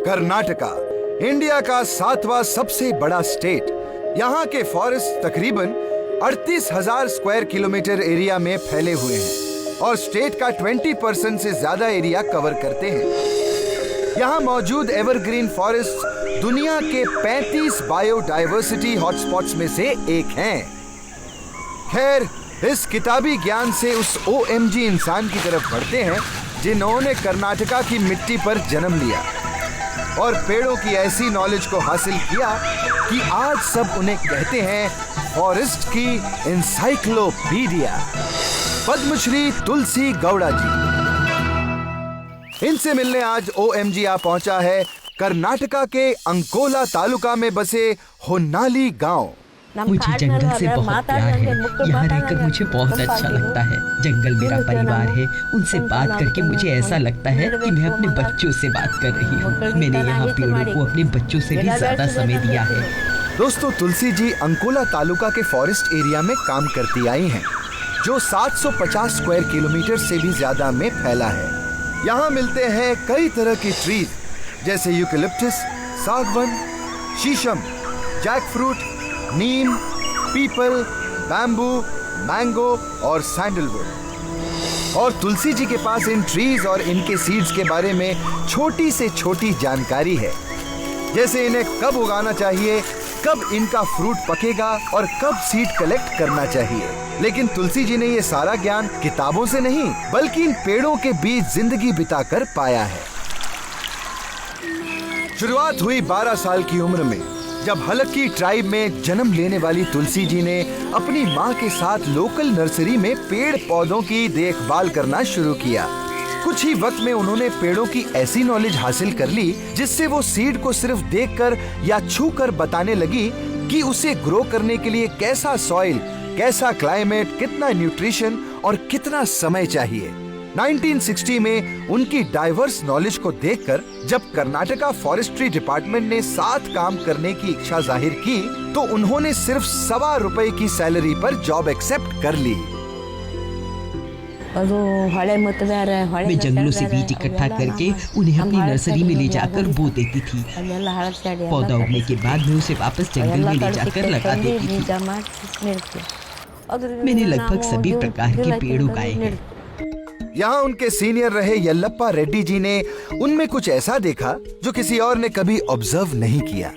Karnataka India का 7वां सबसे बड़ा स्टेट। यहाँ के फॉरेस्ट तकरीबन 38,000 स्क्वायर किलोमीटर एरिया में फैले हुए हैं और स्टेट का 20% से ज्यादा एरिया कवर करते हैं। यहाँ मौजूद एवरग्रीन फॉरेस्ट दुनिया के 35 बायोडायवर्सिटी हॉटस्पॉट्स में से एक हैं। खैर, इस किताबी ज्ञान से उस OMG इंसान की तरफ बढ़ते हैं जिन्होंने कर्नाटका की मिट्टी पर जन्म लिया और पेड़ों की ऐसी नॉलेज को हासिल किया कि आज सब उन्हें कहते हैं फॉरेस्ट की एनसाइक्लोपीडिया। पद्मश्री तुलसी गौड़ा जी, इनसे मिलने आज OMG आ पहुंचा है कर्नाटका के अंकोला तालुका में बसे होन्नाली गांव। मुझे जंगल से बहुत प्यार है। यहाँ रहकर मुझे बहुत अच्छा लगता है। जंगल मेरा परिवार है। उनसे बात करके मुझे ऐसा लगता है कि मैं अपने बच्चों से बात कर रही हूँ। मैंने यहाँ पेड़ों को अपने बच्चों से भी ज्यादा समय दिया है। दोस्तों, तुलसी जी अंकोला तालुका के फॉरेस्ट एरिया में काम करती आई हैं, जो 750 स्क्वायर किलोमीटर से भी ज्यादा में फैला है। यहाँ मिलते हैं कई तरह की ट्रीज जैसे यूकेलिप्टस, सागवन, शीशम, जैकफ्रूट, नीम, पीपल, बैम्बू, मैंगो और सैंडलवुड। और तुलसी जी के पास इन ट्रीज और इनके सीड्स के बारे में छोटी से छोटी जानकारी है, जैसे इन्हें कब उगाना चाहिए, कब इनका फ्रूट पकेगा और कब सीड कलेक्ट करना चाहिए। लेकिन तुलसी जी ने ये सारा ज्ञान किताबों से नहीं बल्कि इन पेड़ों के बीच जिंदगी बिताकर पाया है। शुरुआत हुई 12 साल की उम्र में, जब हलक्की ट्राइब में जन्म लेने वाली तुलसी जी ने अपनी माँ के साथ लोकल नर्सरी में पेड़ पौधों की देखभाल करना शुरू किया। कुछ ही वक्त में उन्होंने पेड़ों की ऐसी नॉलेज हासिल कर ली जिससे वो सीड को सिर्फ देखकर या छूकर बताने लगी कि उसे ग्रो करने के लिए कैसा सॉइल, कैसा क्लाइमेट, कितना न्यूट्रिशन और कितना समय चाहिए। 1960 में उनकी डाइवर्स नॉलेज को देखकर जब कर्नाटका फॉरेस्ट्री डिपार्टमेंट ने साथ काम करने की इच्छा जाहिर की तो उन्होंने सिर्फ ₹1.25 की सैलरी पर जॉब एक्सेप्ट कर ली। मैं जंगलों से बीज इकट्ठा करके उन्हें अपनी नर्सरी में ले जाकर बो देती थी। पौधा उगने के बाद मैं उसे वापस जंगल में ले जाकर लगा देती थी। मैंने लगभग सभी प्रकार के पेड़ उगाए हैं। यहाँ उनके सीनियर रहे यल्लप्पा रेड्डी जी ने उनमें कुछ ऐसा देखा जो किसी और ने कभी ऑब्जर्व नहीं किया।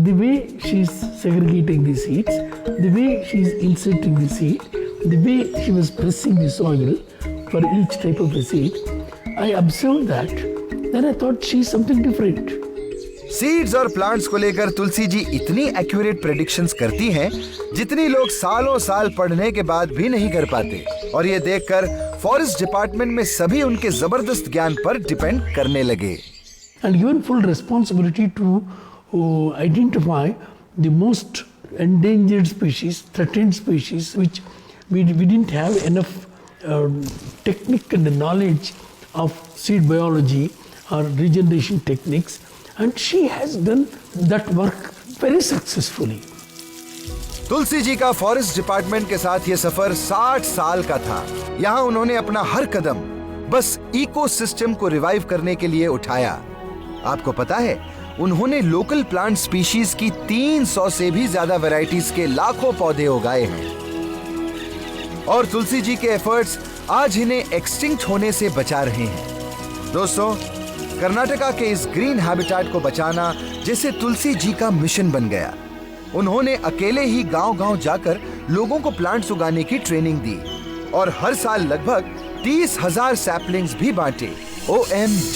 The way she is segregating the seeds, the way she is inserting the seed, the way she was pressing the soil for each type of the seed, I observed that. Then I thought she is something different. Seeds और plants को लेकर तुलसी जी इतनी accurate predictions करती हैं जितनी लोग सालों साल पढ़ने के बाद भी नहीं कर पाते। और ये देखकर फॉरेस्ट डिपार्टमेंट में सभी उनके जबरदस्त ज्ञान पर डिपेंड करने लगे। And given full responsibility to identify the most endangered species, threatened species, which we didn't have enough technique and knowledge of seed biology or regeneration techniques. And she has done that work very successfully. Tulsi ji का forest department के साथ ये सफर 60 साल का था। यहाँ उन्होंने अपना हर कदम बस इकोसिस्टम को रिवाइव करने के लिए उठाया। आपको पता है, उन्होंने लोकल प्लांट स्पीशीज की 300 से भी ज्यादा वैरायटीज के लाखों पौधे उगाए हैं और तुलसी जी के एफर्ट्स आज इन्हें एक्सटिंक्ट होने से बचा रहे हैं। दोस्तों, कर्नाटका के इस ग्रीन हैबिटेट को बचाना जैसे तुलसी जी का मिशन बन गया। उन्होंने अकेले ही गांव-गांव जाकर लोगों को प्लांट्स उगाने की ट्रेनिंग दी और हर साल लगभग 30,000 सैपलिंग्स भी बांटे। OMG!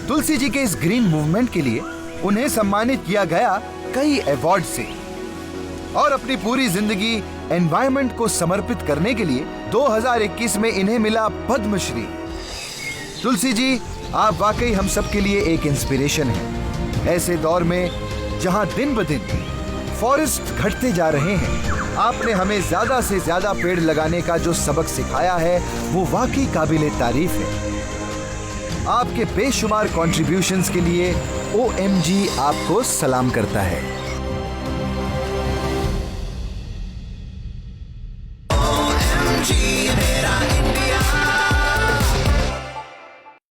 तुलसी जी के इस ग्रीन मूवमेंट के लिए उन्हें सम्मानित किया गया कई अवार्ड से और अपनी पूरी जिंदगी एनवायरनमेंट को समर्पित करने के लिए 2021 में इन्हें मिला पद्मश्री। तुलसी जी, आप वाकई हम सब के लिए एक इंस्पिरेशन हैं। ऐसे दौर में जहां दिन ब दिन फॉरेस्ट घटते जा रहे हैं, आपने हमें ज्यादा से ज्यादा पेड़ लगाने का जो सबक सिखाया है वो वाकई काबिले तारीफ है। आपके बेशुमार कॉन्ट्रिब्यूशंस के लिए OMG आपको सलाम करता है।